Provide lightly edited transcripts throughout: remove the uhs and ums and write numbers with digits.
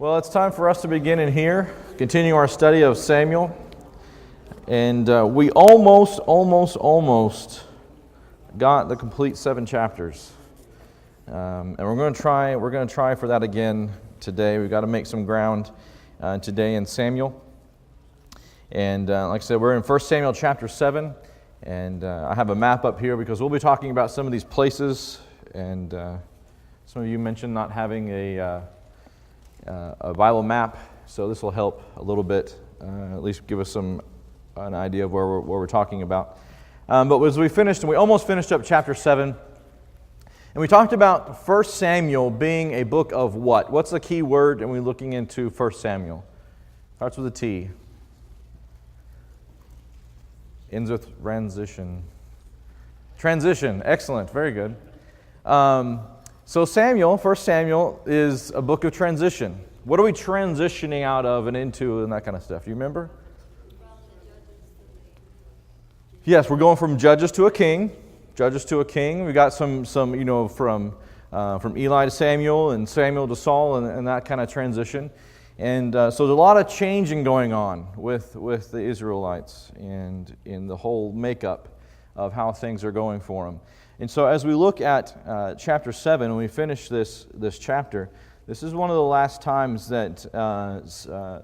Well, it's time for us to begin in here, continue our study of Samuel. And we almost got the complete 7 chapters. And we're going to try for that again today. We've got to make some ground today in Samuel. And like I said, we're in 1 Samuel chapter 7. And I have a map up here because we'll be talking about some of these places. And some of you mentioned not having a Bible map, so this will help a little bit, at least give us an idea of where we're talking about. But as we almost finished up chapter 7, and we talked about 1 Samuel being a book of what? What's the key word? And we're looking into 1 Samuel. Starts with a T. Ends with transition. Transition, excellent, very good. So 1 Samuel is a book of transition. What are we transitioning out of and into and that kind of stuff? You remember? Yes, we're going from judges to a king. Judges to a king. We got some from Eli to Samuel and Samuel to Saul and that kind of transition. And so there's a lot of changing going on with the Israelites and in the whole makeup of how things are going for them. And so as we look at chapter 7, when we finish this chapter, this is one of the last times that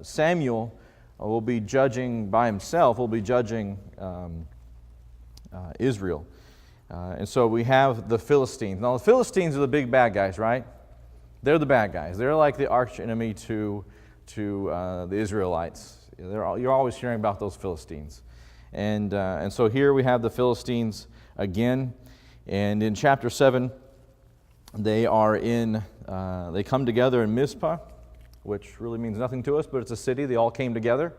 Samuel will be judging by himself, will be judging Israel. And so we have the Philistines. Now the Philistines are the big bad guys, right? They're the bad guys. They're like the arch enemy to the Israelites. You're always hearing about those Philistines. And so here we have the Philistines again. And in chapter 7, they come together in Mizpah, which really means nothing to us, but it's a city. They all came together.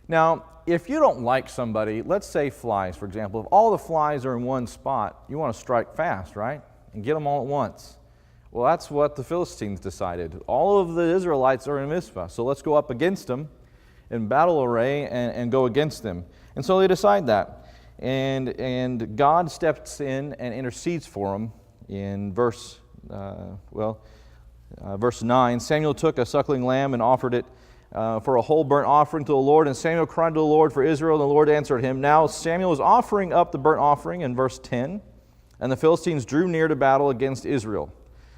Now, if you don't like somebody, let's say flies, for example. If all the flies are in one spot, you want to strike fast, right? And get them all at once. Well, that's what the Philistines decided. All of the Israelites are in Mizpah, so let's go up against them in battle array and go against them. And so they decide that. And God steps in and intercedes for them in verse 9. Samuel took a suckling lamb and offered it for a whole burnt offering to the Lord. And Samuel cried to the Lord for Israel, and the Lord answered him. Now Samuel was offering up the burnt offering in verse 10, and the Philistines drew near to battle against Israel.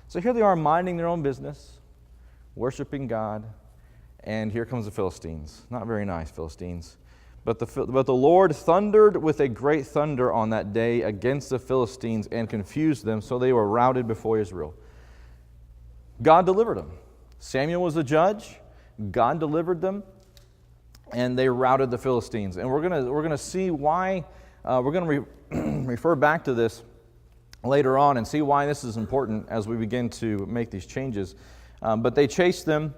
So here they are minding their own business, worshiping God, and here comes the Philistines. Not very nice Philistines. But the Lord thundered with a great thunder on that day against the Philistines and confused them, so they were routed before Israel. God delivered them. Samuel was the judge. God delivered them, and they routed the Philistines. And we're gonna see why. We're going to refer back to this later on and see why this is important as we begin to make these changes. But they chased them,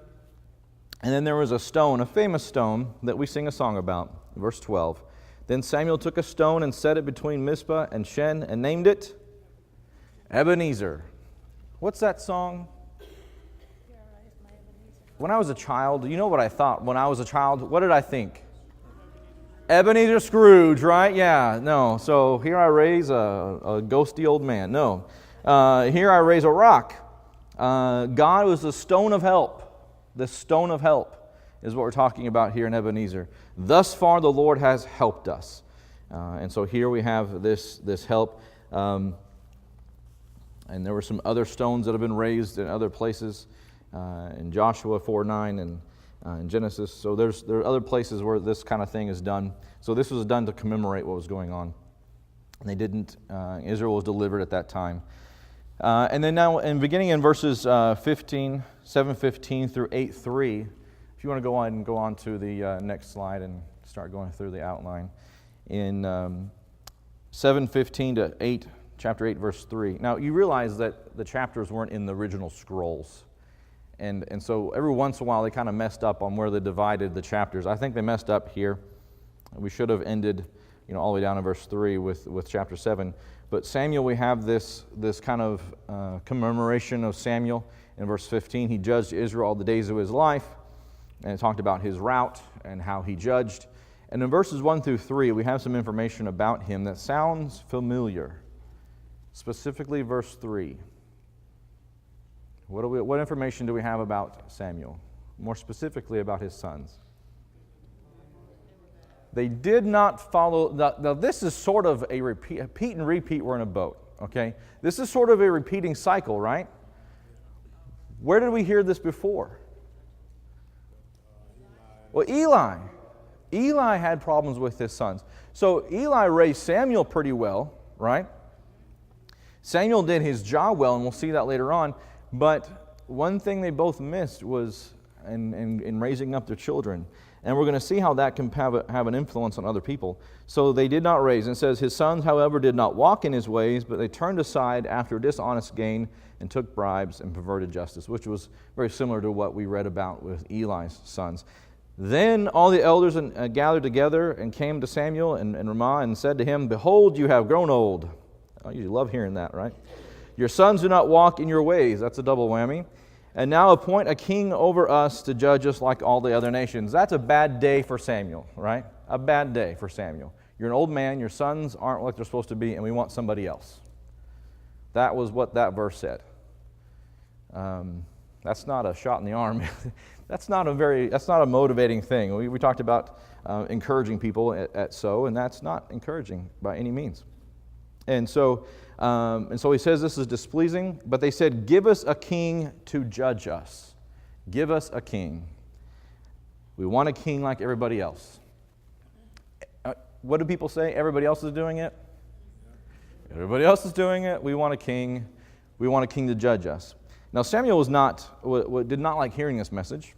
and then there was a stone, a famous stone that we sing a song about. Verse 12. Then Samuel took a stone and set it between Mizpah and Shen and named it Ebenezer. What's that song? When I was a child, you know what I thought when I was a child? What did I think? Ebenezer Scrooge, right? Yeah, no. So here I raise a ghosty old man. No. Here I raise a rock. God was the stone of help. The stone of help is what we're talking about here in Ebenezer. Thus far the Lord has helped us. And so here we have this help. And there were some other stones that have been raised in other places, in Joshua 4:9 and in Genesis. So there are other places where this kind of thing is done. So this was done to commemorate what was going on. And they didn't, Israel was delivered at that time. And then now, beginning in verses 7:15 through 8:3, if you want to go on to the next slide and start going through the outline. In 7:15 to chapter 8, verse 3. Now, you realize that the chapters weren't in the original scrolls. And so every once in a while, they kind of messed up on where they divided the chapters. I think they messed up here. We should have ended all the way down in verse 3 with chapter 7. But Samuel, we have this kind of commemoration of Samuel. In verse 15, he judged Israel all the days of his life. And it talked about his route and how he judged. And in verses 1 through 3, we have some information about him that sounds familiar. Specifically, verse 3. What information do we have about Samuel? more specifically about his sons. They did not follow. Now this is sort of a repeat and repeat. We're in a boat, okay? This is sort of a repeating cycle, right? Where did we hear this before? Well, Eli. Eli had problems with his sons. So Eli raised Samuel pretty well, right? Samuel did his job well, and we'll see that later on. But one thing they both missed was in raising up their children. And we're going to see how that can have an influence on other people. So they did not raise. And it says, his sons, however, did not walk in his ways, but they turned aside after dishonest gain and took bribes and perverted justice, which was very similar to what we read about with Eli's sons. Then all the elders gathered together and came to Samuel and Ramah and said to him, behold, you have grown old. Oh, you love hearing that, right? Your sons do not walk in your ways. That's a double whammy. And now appoint a king over us to judge us like all the other nations. That's a bad day for Samuel, right? A bad day for Samuel. You're an old man, your sons aren't what they're supposed to be, and we want somebody else. That was what that verse said. That's not a shot in the arm. That's not a motivating thing. We talked about encouraging people at So, and that's not encouraging by any means. And so he says this is displeasing, but they said, give us a king to judge us. Give us a king. We want a king like everybody else. What do people say? Everybody else is doing it? Everybody else is doing it. We want a king. We want a king to judge us. Now Samuel did not like hearing this message.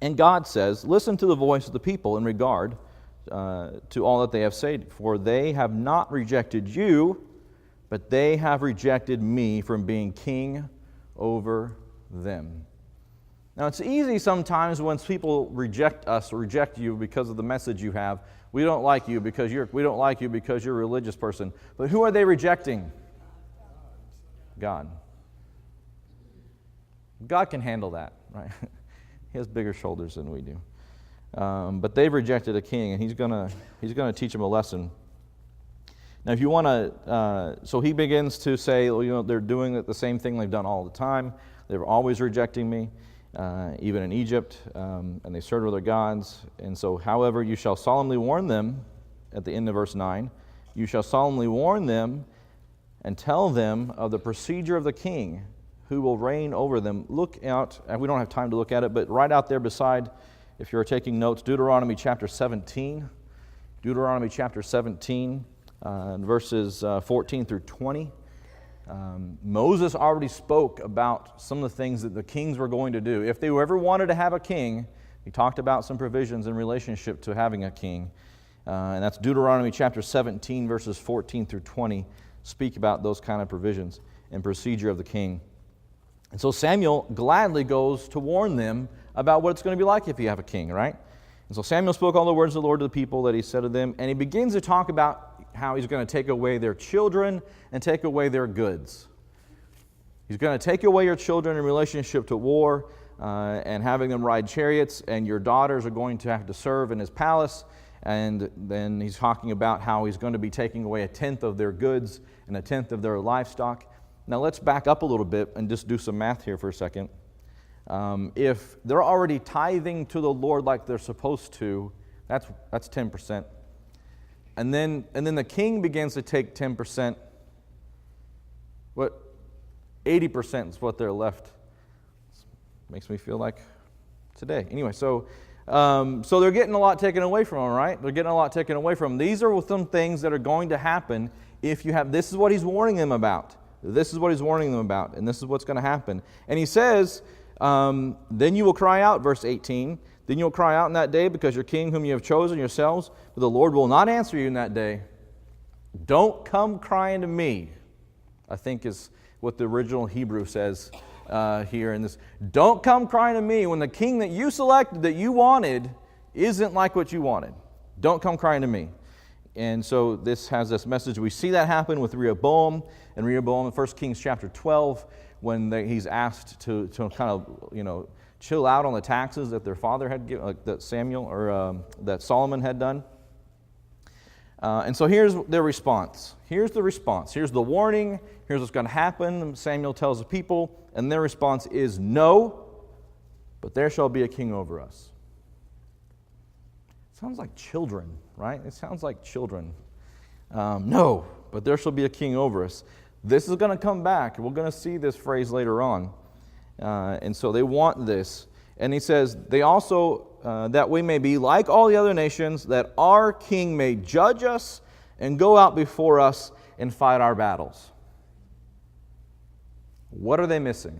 And God says, listen to the voice of the people in regard to all that they have said, for they have not rejected you, but they have rejected me from being king over them. Now it's easy sometimes when people reject us or reject you because of the message you have. We don't like you because you're a religious person. But who are they rejecting? God. God can handle that, right? He has bigger shoulders than we do. But they've rejected a king, and he's gonna teach them a lesson. Now, if you want to, so he begins to say, well, they're doing the same thing they've done all the time. They're always rejecting me, even in Egypt, and they served other gods. And so, however, you shall solemnly warn them, at the end of verse 9, you shall solemnly warn them and tell them of the procedure of the king who will reign over them. Look out, and we don't have time to look at it, but right out there beside, if you're taking notes, Deuteronomy chapter 17. Deuteronomy chapter 17, verses 14 through 20. Moses already spoke about some of the things that the kings were going to do. If they ever wanted to have a king, he talked about some provisions in relationship to having a king. And that's Deuteronomy chapter 17, verses 14 through 20, speak about those kind of provisions and procedure of the king. And so Samuel gladly goes to warn them about what it's going to be like if you have a king, right? And so Samuel spoke all the words of the Lord to the people that he said to them, and he begins to talk about how he's going to take away their children and take away their goods. He's going to take away your children in relationship to war and having them ride chariots, and your daughters are going to have to serve in his palace. And then he's talking about how he's going to be taking away 1/10 of their goods and 1/10 of their livestock. Now let's back up a little bit and just do some math here for a second. If they're already tithing to the Lord like they're supposed to, that's 10%. And then the king begins to take 10%. What? 80% is what they're left. Makes me feel like today. Anyway, so they're getting a lot taken away from them, right? They're getting a lot taken away from them. These are some things that are going to happen if you have. This is what he's warning them about. This is what he's warning them about, and this is what's going to happen. And he says, then you will cry out, verse 18, then you will cry out in that day because your king whom you have chosen yourselves, but the Lord will not answer you in that day. Don't come crying to me, I think is what the original Hebrew says here in this. Don't come crying to me when the king that you selected, that you wanted, isn't like what you wanted. Don't come crying to me. And so this has this message. We see that happen with Rehoboam. And Rehoboam in 1 Kings chapter 12, when he's asked to kind of, chill out on the taxes that their father had given, like that Samuel or that Solomon had done. And so here's their response. Here's the response. Here's the warning. Here's what's going to happen. Samuel tells the people, and their response is no. but there shall be a king over us. Sounds like children, right? It sounds like children. No, but there shall be a king over us. This is going to come back. We're going to see this phrase later on. And so they want this. And he says, they also, that we may be like all the other nations, that our king may judge us and go out before us and fight our battles. What are they missing?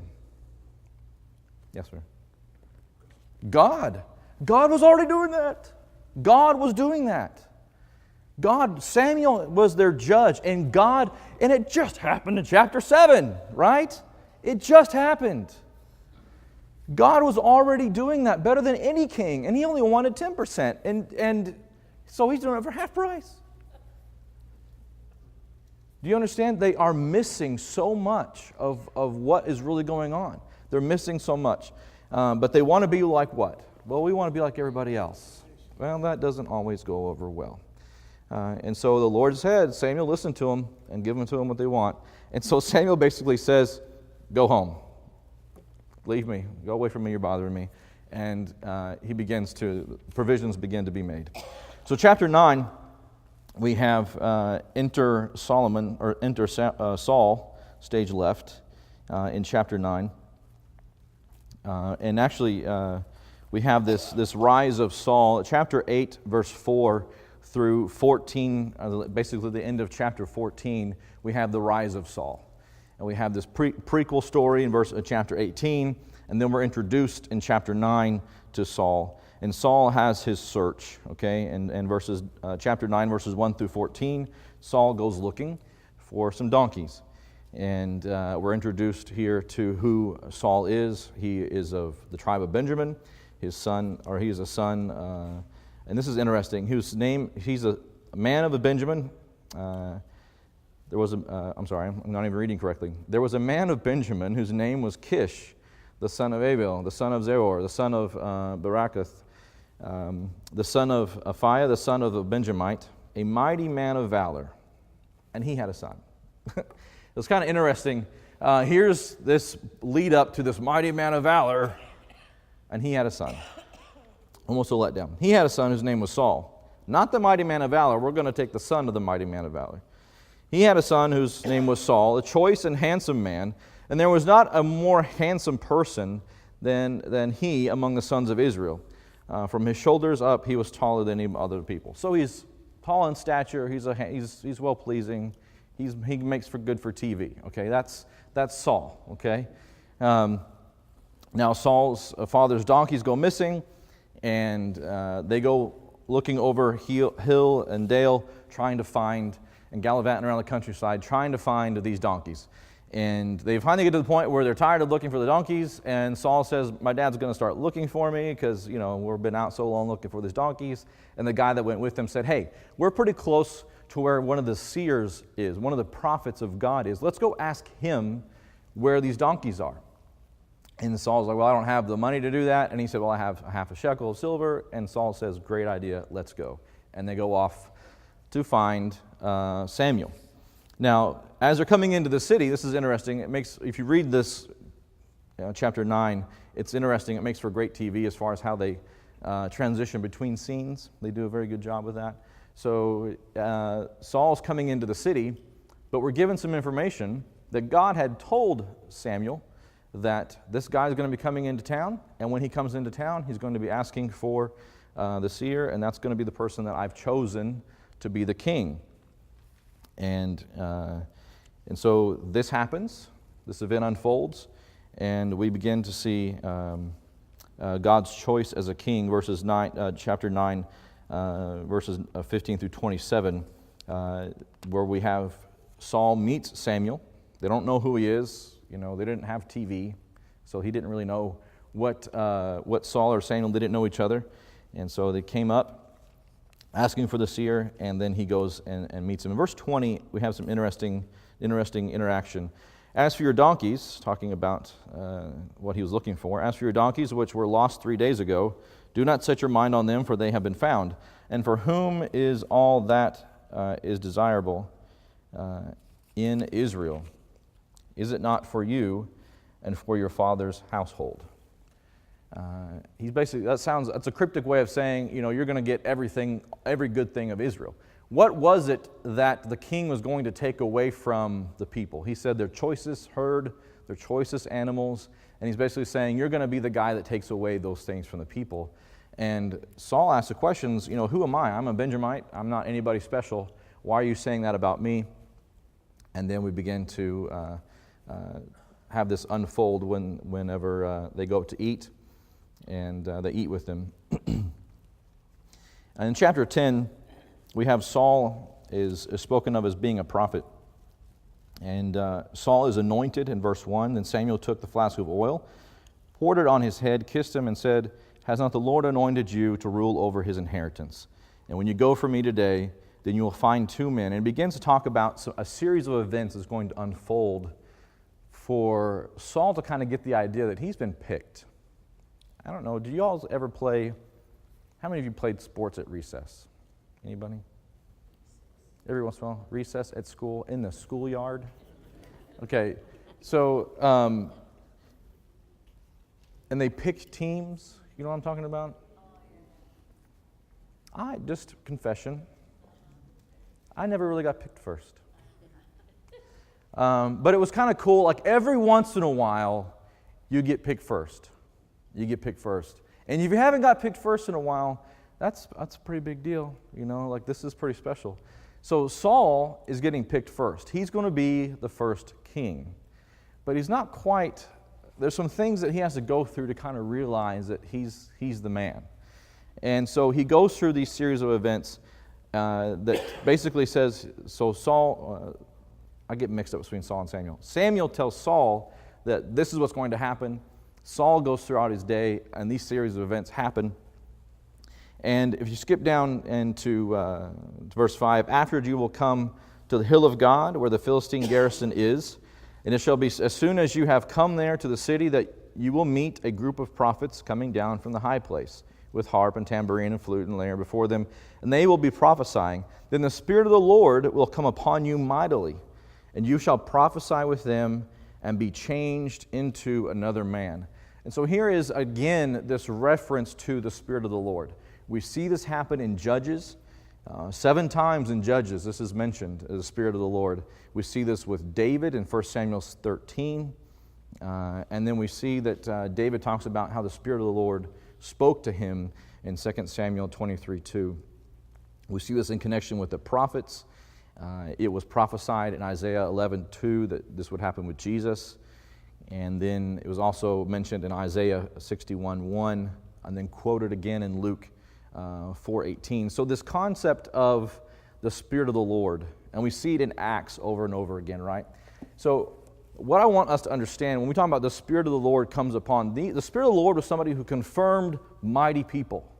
Yes, sir. God. God was already doing that. God was doing that. God, Samuel was their judge, and it just happened in chapter 7, right? It just happened. God was already doing that better than any king, and he only wanted 10%, and so he's doing it for half price. Do you understand? They are missing so much of what is really going on. They're missing so much. But they want to be like what? Well, we want to be like everybody else. Well, that doesn't always go over well. And so the Lord said, Samuel, listen to them and give them to them what they want. And so Samuel basically says, go home. Leave me. Go away from me. You're bothering me. And provisions begin to be made. So chapter 9, we have enter Saul, stage left, in chapter 9. And actually, we have this rise of Saul. Chapter 8, verse 4 through 14, basically the end of chapter 14, we have the rise of Saul. And we have this prequel story in chapter 18, and then we're introduced in chapter 9 to Saul. And Saul has his search, okay? And chapter 9, verses 1 through 14, Saul goes looking for some donkeys. And we're introduced here to who Saul is. He is of the tribe of Benjamin. He is a son, and this is interesting. He's a man of a Benjamin. I'm not even reading correctly. There was a man of Benjamin whose name was Kish, the son of Abel, the son of Zeror, the son of Barakath, the son of Aphiah, the son of a Benjamite, a mighty man of valor. And he had a son. It's kind of interesting. Here's this lead up to this mighty man of valor, and he had a son. Almost a letdown. He had a son whose name was Saul. Not the mighty man of valor. We're going to take the son of the mighty man of valor. He had a son whose name was Saul, a choice and handsome man, and there was not a more handsome person than he among the sons of Israel. From his shoulders up, he was taller than any other people. So he's tall in stature. He's well pleasing. He makes for good for TV. Okay, that's Saul. Okay, now Saul's father's donkeys go missing, and they go looking over hill and dale, trying to find and gallivanting around the countryside, trying to find these donkeys. And they finally get to the point where they're tired of looking for the donkeys, and Saul says, my dad's going to start looking for me because, we've been out so long looking for these donkeys. And the guy that went with him said, hey, we're pretty close to where one of the seers is, one of the prophets of God is. Let's go ask him where these donkeys are. And Saul's like, well, I don't have the money to do that. And he said, well, I have a half a shekel of silver. And Saul says, great idea, let's go. And they go off to find Samuel. Now, as they're coming into the city, this is interesting. If you read this, chapter 9, it's interesting. It makes for great TV as far as how they transition between scenes. They do a very good job with that. So Saul's coming into the city, but we're given some information that God had told Samuel that this guy's going to be coming into town, and when he comes into town, he's going to be asking for the seer, and that's going to be the person that I've chosen to be the king. And so this happens, this event unfolds, and we begin to see God's choice as a king, chapter 9, verses 15 through 27, where we have Saul meets Samuel. They don't know who he is. They didn't have TV, so he didn't really know what Saul or Samuel, they didn't know each other. And so they came up asking for the seer, and then he goes and meets him. In verse 20, we have some interesting interaction. As for your donkeys, talking about what he was looking for, as for your donkeys which were lost 3 days ago, do not set your mind on them, for they have been found. And for whom is all that is desirable in Israel? Is it not for you and for your father's household? That's a cryptic way of saying, you're going to get every good thing of Israel. What was it that the king was going to take away from the people? He said their choicest herd, their choicest animals, and he's basically saying, you're going to be the guy that takes away those things from the people. And Saul asked the questions, who am I? I'm a Benjamite. I'm not anybody special. Why are you saying that about me? And then we begin to have this unfold whenever they go up to eat, and they eat with them. And in chapter 10, we have Saul is spoken of as being a prophet. And Saul is anointed in verse 1. Then Samuel took the flask of oil, poured it on his head, kissed him, and said, has not the Lord anointed you to rule over his inheritance? And when you go from me today, then you will find 2 men. And it begins to talk about a series of events that's going to unfold for Saul to kind of get the idea that he's been picked. I don't know, do you all ever play, how many of you played sports at recess? Anybody? Every once in a while, recess at school, in the schoolyard? Okay, so, and they picked teams, you know what I'm talking about? Just confession, I never really got picked first. But it was kind of cool, like every once in a while, you get picked first. You get picked first. And if you haven't got picked first in a while, that's a pretty big deal, like this is pretty special. So Saul is getting picked first. He's going to be the first king. But he's not quite, there's some things that he has to go through to kind of realize that he's the man. And so he goes through these series of events that basically says, so Saul, I get mixed up between Saul and Samuel. Samuel tells Saul that this is what's going to happen. Saul goes throughout his day, and these series of events happen. And if you skip down into to verse 5, afterward you will come to the hill of God, where the Philistine garrison is. And it shall be as soon as you have come there to the city that you will meet a group of prophets coming down from the high place, with harp and tambourine and flute and lyre before them, and they will be prophesying. Then the Spirit of the Lord will come upon you mightily, and you shall prophesy with them and be changed into another man. And so here is again this reference to the Spirit of the Lord. We see this happen in Judges. 7 times in Judges this is mentioned as the Spirit of the Lord. We see this with David in 1 Samuel 13. And then we see that David talks about how the Spirit of the Lord spoke to him in 2 Samuel 23:2. We see this in connection with the prophets. It was prophesied in Isaiah 11:2 that this would happen with Jesus. And then it was also mentioned in Isaiah 61:1 and then quoted again in Luke 4:18. So this concept of the Spirit of the Lord, and we see it in Acts over and over again, right? So what I want us to understand, when we talk about the Spirit of the Lord comes upon, the Spirit of the Lord was somebody who confirmed mighty people,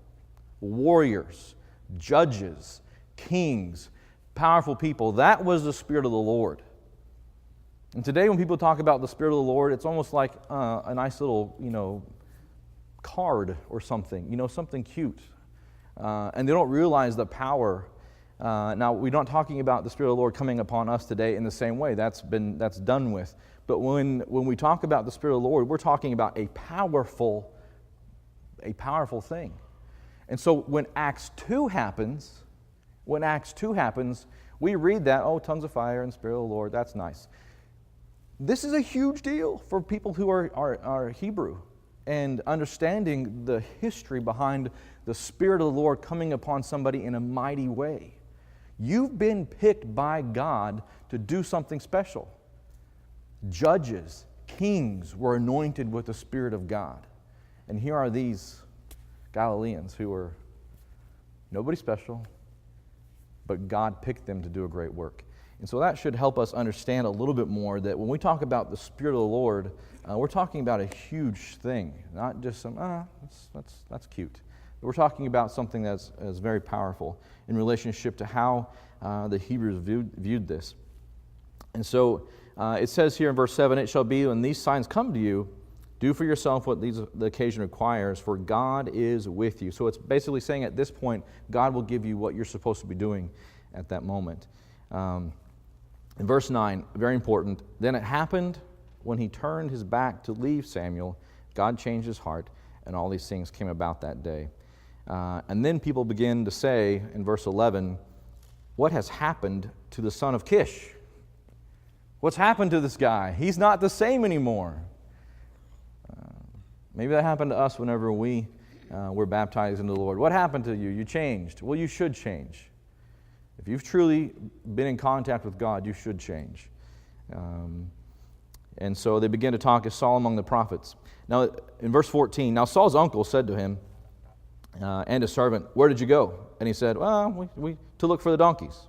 warriors, judges, kings, powerful people. That was the Spirit of the Lord. And today when people talk about the Spirit of the Lord, it's almost like a nice little, card or something, something cute. And they don't realize the power. Now, we're not talking about the Spirit of the Lord coming upon us today in the same way. That's done with. But when we talk about the Spirit of the Lord, we're talking about a powerful thing. And so when Acts 2 happens, we read that, tongues of fire and Spirit of the Lord, that's nice. This is a huge deal for people who are Hebrew and understanding the history behind the Spirit of the Lord coming upon somebody in a mighty way. You've been picked by God to do something special. Judges, kings were anointed with the Spirit of God. And here are these Galileans who were nobody special, but God picked them to do a great work. And so that should help us understand a little bit more that when we talk about the Spirit of the Lord, we're talking about a huge thing, not just some, that's cute. We're talking about something that's very powerful in relationship to how the Hebrews viewed this. And so it says here in verse 7, it shall be when these signs come to you, do for yourself what the occasion requires, for God is with you. So it's basically saying at this point, God will give you what you're supposed to be doing at that moment. In verse 9, very important, then it happened when he turned his back to leave Samuel, God changed his heart, And all these things came about that day. And then people begin to say in verse 11, what has happened to the son of Kish? What's happened to this guy? He's not the same anymore. Maybe that happened to us whenever we were baptized into the Lord. What happened to you? You changed. Well, you should change. If you've truly been in contact with God, you should change. And so they begin to talk as Saul among the prophets. Now, in verse 14, now Saul's uncle said to him and his servant, where did you go? And he said, well, we to look for the donkeys.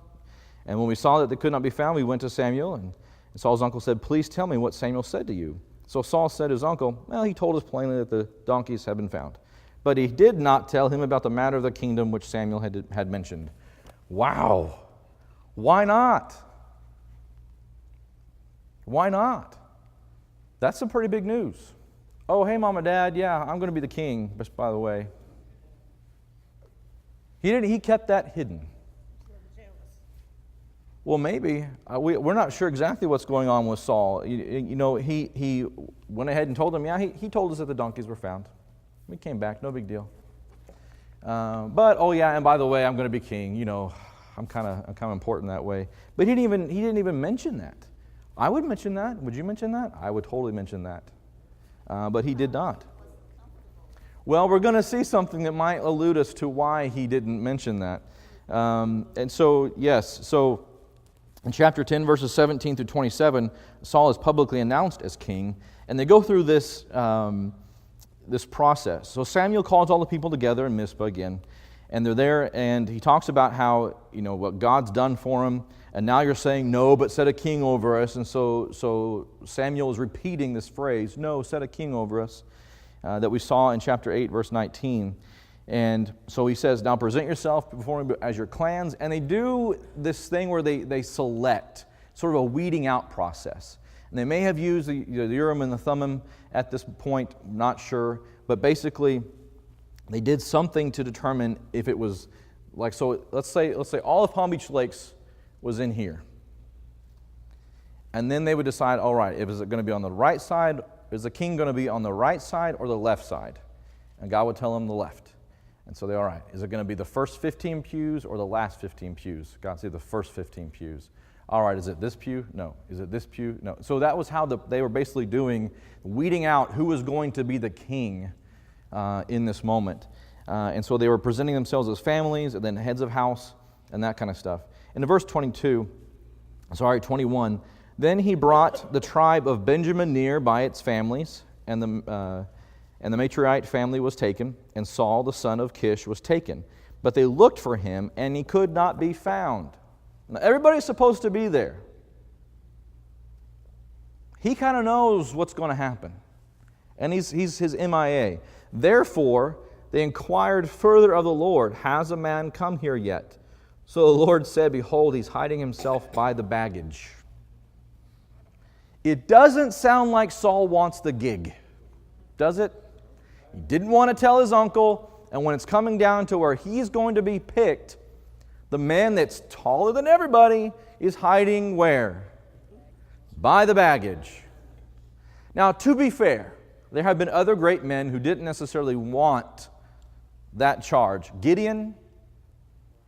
And when we saw that they could not be found, we went to Samuel. And Saul's uncle said, please tell me what Samuel said to you. So Saul said to his uncle, well, he told us plainly that the donkeys had been found. But he did not tell him about the matter of the kingdom which Samuel had mentioned. Wow. Why not? Why not? That's some pretty big news. Oh, hey, Mom and Dad, yeah, I'm going to be the king, just by the way. He kept that hidden. Well, maybe. We're not sure exactly what's going on with Saul. You know, he went ahead and told him, yeah, he told us that the donkeys were found. We came back, no big deal. But, oh yeah, and by the way, I'm going to be king. You know, I'm kind of important that way. But he didn't even mention that. I would mention that. Would you mention that? I would totally mention that. But he did not. Well, we're going to see something that might allude us to why he didn't mention that. And so, yes, so in chapter 10, verses 17 through 27, Saul is publicly announced as king, and they go through this process. So Samuel calls all the people together in Mizpah again, and they're there, and he talks about how, you know, what God's done for him, and now you're saying, no, but set a king over us. And so Samuel is repeating this phrase, no, set a king over us, that we saw in chapter 8, verse 19. And so he says, now present yourself before me as your clans. And they do this thing where they select, sort of a weeding out process. And they may have used the Urim and the Thummim at this point, not sure. But basically, they did something to determine if it was, like, so let's say all of Palm Beach Lakes was in here. And then they would decide, all right, is it going to be on the right side? Is the king going to be on the right side or the left side? And God would tell them the left. And so they're all right. Is it going to be the first 15 pews or the last 15 pews? God said the first 15 pews. All right, is it this pew? No. Is it this pew? No. So that was how they were basically doing, weeding out who was going to be the king in this moment. And so they were presenting themselves as families and then heads of house and that kind of stuff. In verse 21, then he brought the tribe of Benjamin near by its families, and the Matriite family was taken, and Saul the son of Kish was taken. But they looked for him, and he could not be found. Now, everybody's supposed to be there. He kind of knows what's going to happen, and he's his MIA. Therefore, they inquired further of the Lord, has a man come here yet? So the Lord said, behold, he's hiding himself by the baggage. It doesn't sound like Saul wants the gig, does it? He didn't want to tell his uncle, and when it's coming down to where he's going to be picked, the man that's taller than everybody is hiding where? By the baggage. Now, to be fair, there have been other great men who didn't necessarily want that charge. Gideon,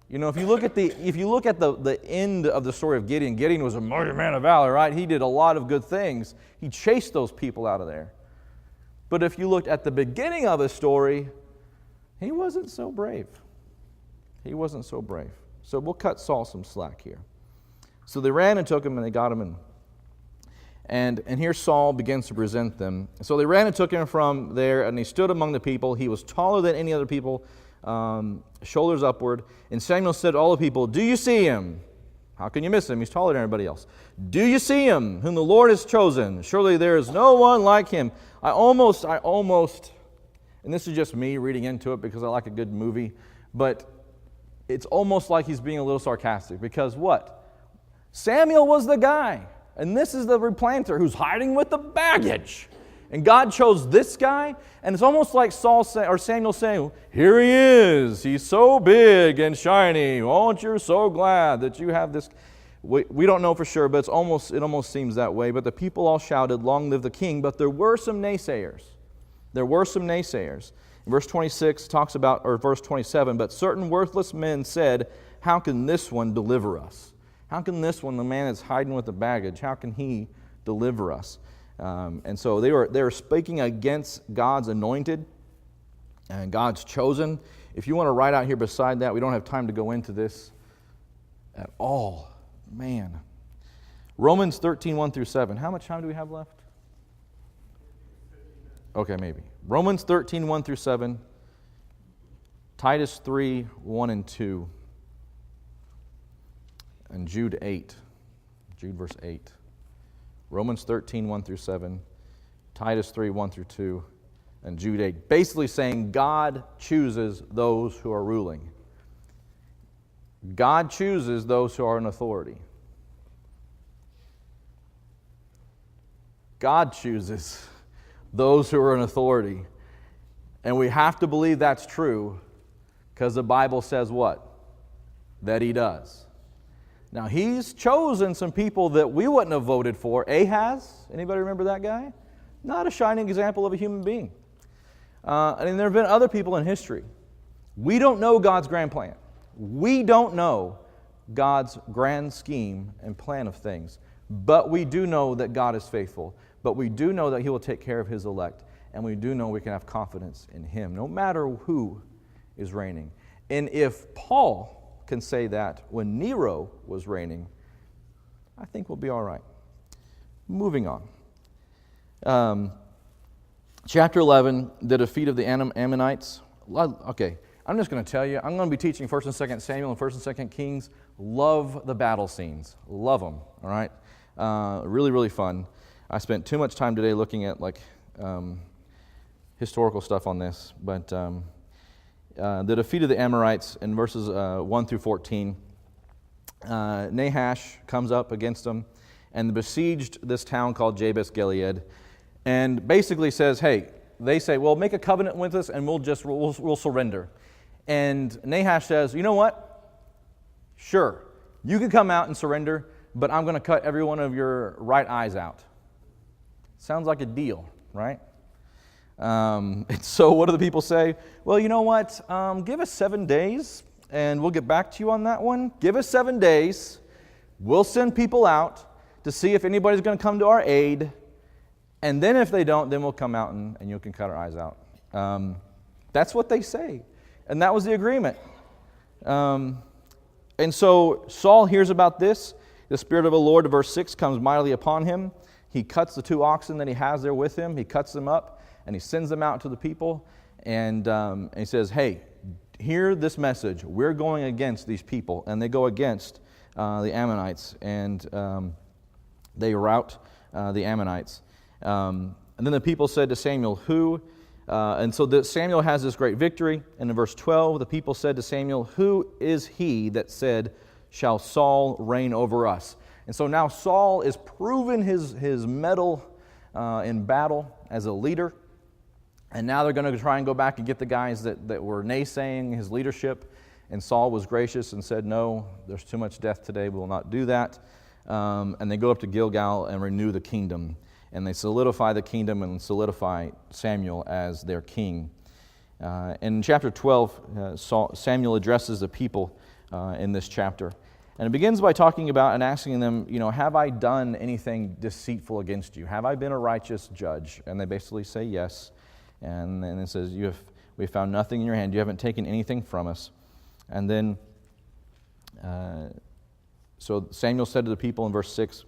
you know, if you look at the end of the story of Gideon, Gideon was a mighty man of valor, right? He did a lot of good things. He chased those people out of there. But if you looked at the beginning of his story, he wasn't so brave. He wasn't so brave. So we'll cut Saul some slack here. So they ran and took him, and they got him in. And here Saul begins to present them. So they ran and took him from there, and he stood among the people. He was taller than any other people, shoulders upward. And Samuel said to all the people, do you see him? How can you miss him? He's taller than everybody else. Do you see him, whom the Lord has chosen? Surely there is no one like him. I almost, and this is just me reading into it because I like a good movie, but it's almost like he's being a little sarcastic because what? Samuel was the guy, and this is the replanter who's hiding with the baggage. And God chose this guy, and it's almost like Samuel saying, here he is, he's so big and shiny, aren't you so glad that you have this? We don't know for sure, but it almost seems that way. But the people all shouted, long live the king. But there were some naysayers. There were some naysayers. In verse 26 talks about, or verse 27, but certain worthless men said, how can this one deliver us? How can this one, the man that's hiding with the baggage, how can he deliver us? And so they were speaking against God's anointed and God's chosen. If you want to write out here beside that, we don't have time to go into this at all. Man. Romans 13, 1 through 7. How much time do we have left? Okay, maybe. Romans 13, 1 through 7. Titus 3, 1 and 2. And Jude 8. Jude verse 8. Romans 13, 1 through 7. Titus 3, 1 through 2. And Jude 8. Basically saying God chooses those who are ruling. God chooses those who are in authority. God chooses those who are in authority. And we have to believe that's true because the Bible says what? That He does. Now, He's chosen some people that we wouldn't have voted for. Ahaz, anybody remember that guy? Not a shining example of a human being. And there have been other people in history. We don't know God's grand plan. We don't know God's grand scheme and plan of things. But we do know that God is faithful. But we do know that He will take care of His elect. And we do know we can have confidence in Him, no matter who is reigning. And if Paul can say that when Nero was reigning, I think we'll be all right. Moving on. Chapter 11, the defeat of the Ammonites. Okay, I'm just going to tell you, I'm going to be teaching 1st and 2nd Samuel and 1st and 2nd Kings. Love the battle scenes. Love them, all right? Really, really fun. I spent too much time today looking at historical stuff on this, but the defeat of the Amorites in verses 1 through 14, Nahash comes up against them and besieged this town called Jabesh Gilead, and basically says, hey, they say, well, make a covenant with us and we'll surrender. And Nahash says, you know what? Sure, you can come out and surrender, but I'm going to cut every one of your right eyes out. Sounds like a deal, right? So what do the people say? Well, you know what? Give us 7 days, and we'll get back to you on that one. Give us 7 days. We'll send people out to see if anybody's going to come to our aid. And then if they don't, then we'll come out and you can cut our eyes out. That's what they say. And that was the agreement. And so Saul hears about this. The Spirit of the Lord, verse 6, comes mightily upon him. He cuts the 2 oxen that he has there with him. He cuts them up, and he sends them out to the people. And he says, hey, hear this message. We're going against these people. And they go against the Ammonites, and they rout the Ammonites. And then the people said to Samuel, who? And so Samuel has this great victory. And in verse 12, the people said to Samuel, who is he that said, shall Saul reign over us? And so now Saul is proven his mettle in battle as a leader. And now they're going to try and go back and get the guys that were naysaying his leadership. And Saul was gracious and said, no, there's too much death today. We will not do that. And they go up to Gilgal and renew the kingdom. And they solidify the kingdom and solidify Samuel as their king. In chapter 12, Samuel addresses the people in this chapter. And it begins by talking about and asking them, have I done anything deceitful against you? Have I been a righteous judge? And they basically say yes. And then it says, we have found nothing in your hand. You haven't taken anything from us. And then, so Samuel said to the people in verse 6,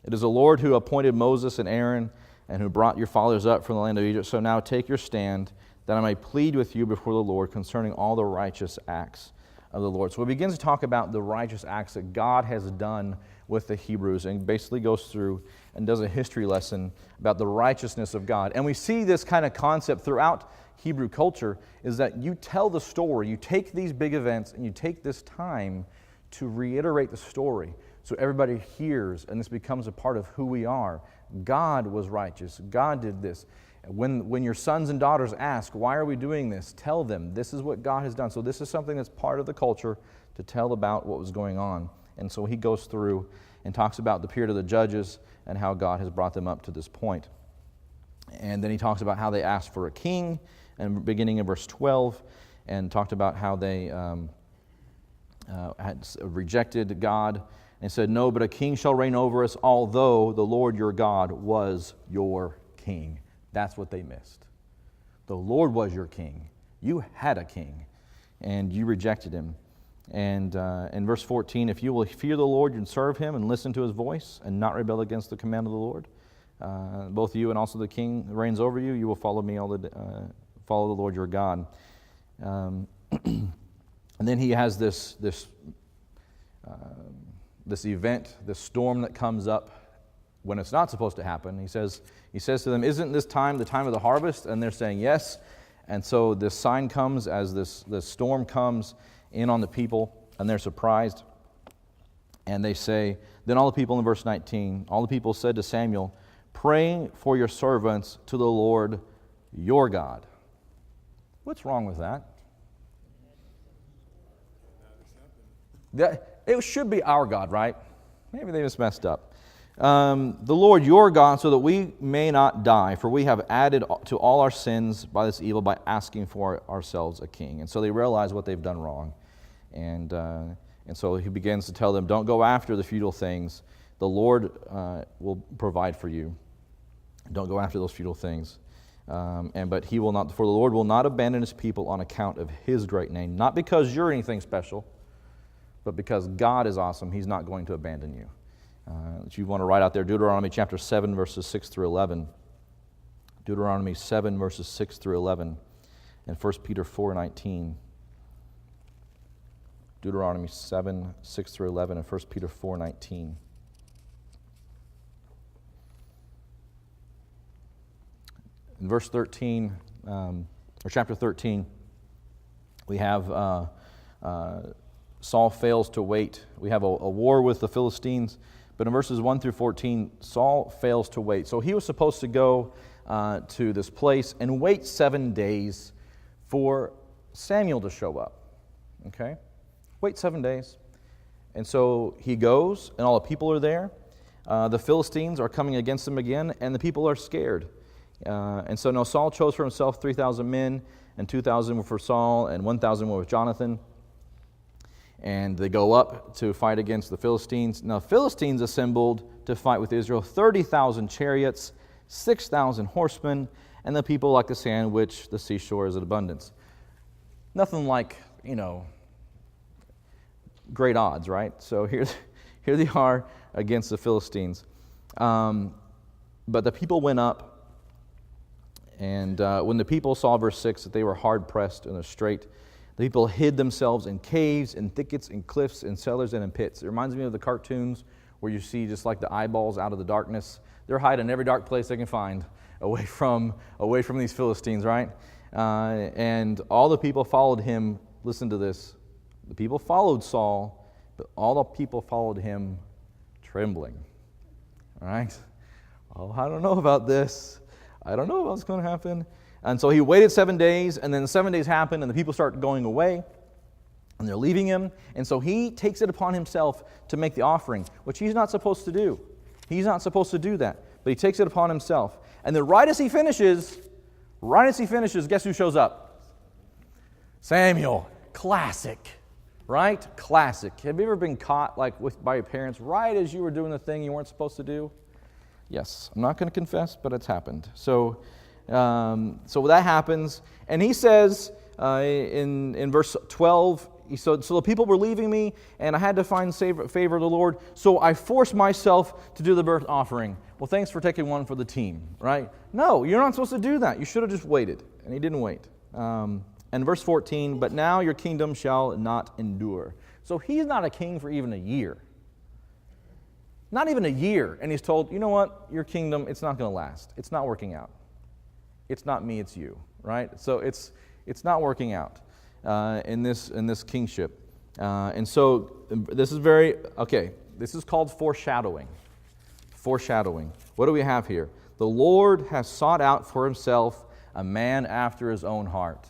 it is the Lord who appointed Moses and Aaron and who brought your fathers up from the land of Egypt. So now take your stand, that I may plead with you before the Lord concerning all the righteous acts of the Lord. So he begins to talk about the righteous acts that God has done with the Hebrews, and basically goes through and does a history lesson about the righteousness of God. And we see this kind of concept throughout Hebrew culture, is that you tell the story, you take these big events and you take this time to reiterate the story so everybody hears, and this becomes a part of who we are. God was righteous. God did this. When your sons and daughters ask, why are we doing this? Tell them, this is what God has done. So this is something that's part of the culture to tell about what was going on. And so he goes through and talks about the period of the judges and how God has brought them up to this point. And then he talks about how they asked for a king, and beginning in verse 12, and talked about how they had rejected God and said, "No, but a king shall reign over us, although the Lord your God was your king." That's what they missed. The Lord was your king. You had a king, and you rejected him. And in verse 14, if you will fear the Lord and serve him and listen to his voice and not rebel against the command of the Lord, both you and also the king who reigns over you, you will follow me, follow the Lord your God. And then he has this event, this storm that comes up when it's not supposed to happen. He says to them, "Isn't this time the time of the harvest?" And they're saying yes. And so this sign comes as this storm comes in on the people, and they're surprised. And they say, then all the people in verse 19, all the people said to Samuel, "Pray for your servants to the Lord your God." What's wrong with that? It should be our God, right? Maybe they just messed up. The Lord your God, so that we may not die, for we have added to all our sins by this evil, by asking for ourselves a king. And so they realize what they've done wrong. And so he begins to tell them, don't go after the futile things. The Lord will provide for you. Don't go after those futile things. But he will not, for the Lord will not abandon his people on account of his great name. Not because you're anything special, but because God is awesome, he's not going to abandon you. If you want to write out there, Deuteronomy chapter 7, verses 6 through 11. Deuteronomy 7, verses 6 through 11. And 1 Peter 4:19. Deuteronomy 7, 6 through 11, and 1 Peter 4:19. In verse 13, or chapter 13, we have Saul fails to wait. We have a war with the Philistines, but in verses 1 through 14, Saul fails to wait. So he was supposed to go to this place and wait 7 days for Samuel to show up. Okay? Wait 7 days. And so he goes, and all the people are there. The Philistines are coming against him again, and the people are scared. And so now Saul chose for himself 3,000 men, and 2,000 were for Saul, and 1,000 were with Jonathan. And they go up to fight against the Philistines. Now, Philistines assembled to fight with Israel, 30,000 chariots, 6,000 horsemen, and the people like the sand which the seashore is in abundance. Nothing like, great odds, right? So here they are against the Philistines. But the people went up, and when the people saw, verse 6, that they were hard-pressed in a strait, the people hid themselves in caves, in thickets, in cliffs, in cellars, and in pits. It reminds me of the cartoons where you see just like the eyeballs out of the darkness. They're hiding in every dark place they can find away from these Philistines, right? And all the people followed him. Listen to this. The people followed Saul, but all the people followed him trembling. All right? Oh, I don't know about this. I don't know what's going to happen. And so he waited 7 days, and then 7 days happened, and the people start going away, and they're leaving him. And so he takes it upon himself to make the offering, which he's not supposed to do. He's not supposed to do that, but he takes it upon himself. And then right as he finishes, guess who shows up? Samuel. Classic, right? Classic. Have you ever been caught by your parents right as you were doing the thing you weren't supposed to do? Yes. I'm not going to confess, but it's happened. So that happens, and he says in verse 12, so the people were leaving me, and I had to find favor of the Lord, so I forced myself to do the burnt offering. Well, thanks for taking one for the team, right? No, you're not supposed to do that. You should have just waited, and he didn't wait. And verse 14, but now your kingdom shall not endure. So he's not a king for even a year. Not even a year, and he's told, you know what, your kingdom, it's not going to last. It's not working out. It's not me, it's you, right? So it's not working out in this kingship. And so this is called foreshadowing. Foreshadowing. What do we have here? The Lord has sought out for himself a man after his own heart.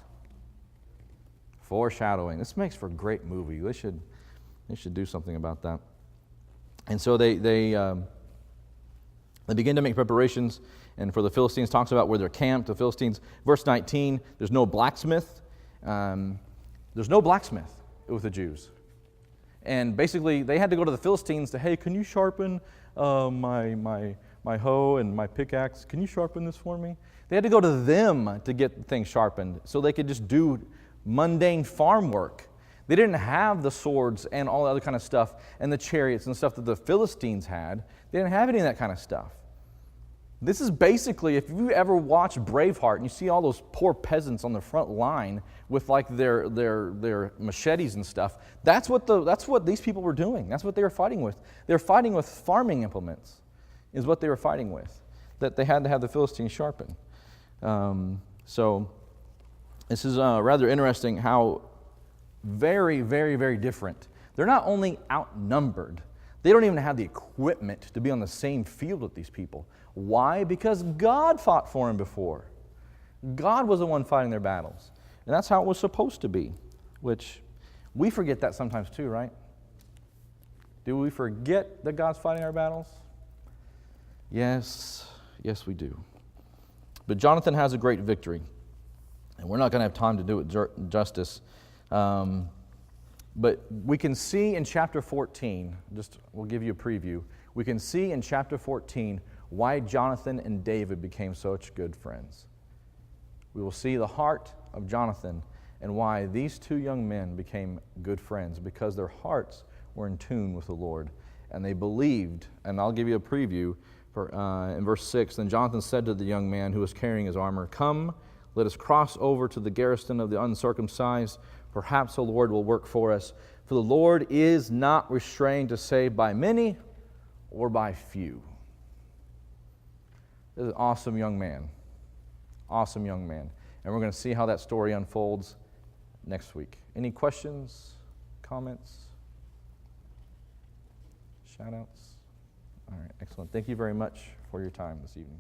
Foreshadowing. This makes for a great movie. They should do something about that. And so they begin to make preparations. And for the Philistines, talks about where they're camped. The Philistines, verse 19, there's no blacksmith. There's no blacksmith with the Jews. And basically, they had to go to the Philistines to, hey, can you sharpen my hoe and my pickaxe? Can you sharpen this for me? They had to go to them to get things sharpened so they could just do mundane farm work. They didn't have the swords and all the other kind of stuff and the chariots and stuff that the Philistines had. They didn't have any of that kind of stuff. This is basically, if you ever watch Braveheart and you see all those poor peasants on the front line with like their machetes and stuff, that's what these people were doing. That's what they were fighting with. They were fighting with farming implements, is what they were fighting with, that they had to have the Philistines sharpen. So this is rather interesting how very, very, very different. They're not only outnumbered, they don't even have the equipment to be on the same field with these people. Why? Because God fought for them before. God was the one fighting their battles. And that's how it was supposed to be, which we forget that sometimes too, right? Do we forget that God's fighting our battles? Yes, we do. But Jonathan has a great victory. And we're not going to have time to do it justice. But we can see in chapter 14, we'll give you a preview. We can see in chapter 14 why Jonathan and David became such good friends. We will see the heart of Jonathan and why these two young men became good friends, because their hearts were in tune with the Lord. And they believed, and I'll give you a preview in verse 6. Then Jonathan said to the young man who was carrying his armor, "Come, let us cross over to the garrison of the uncircumcised. Perhaps the Lord will work for us. For the Lord is not restrained to save by many or by few." This is an awesome young man. Awesome young man. And we're going to see how that story unfolds next week. Any questions, comments, shout-outs? All right, excellent. Thank you very much for your time this evening.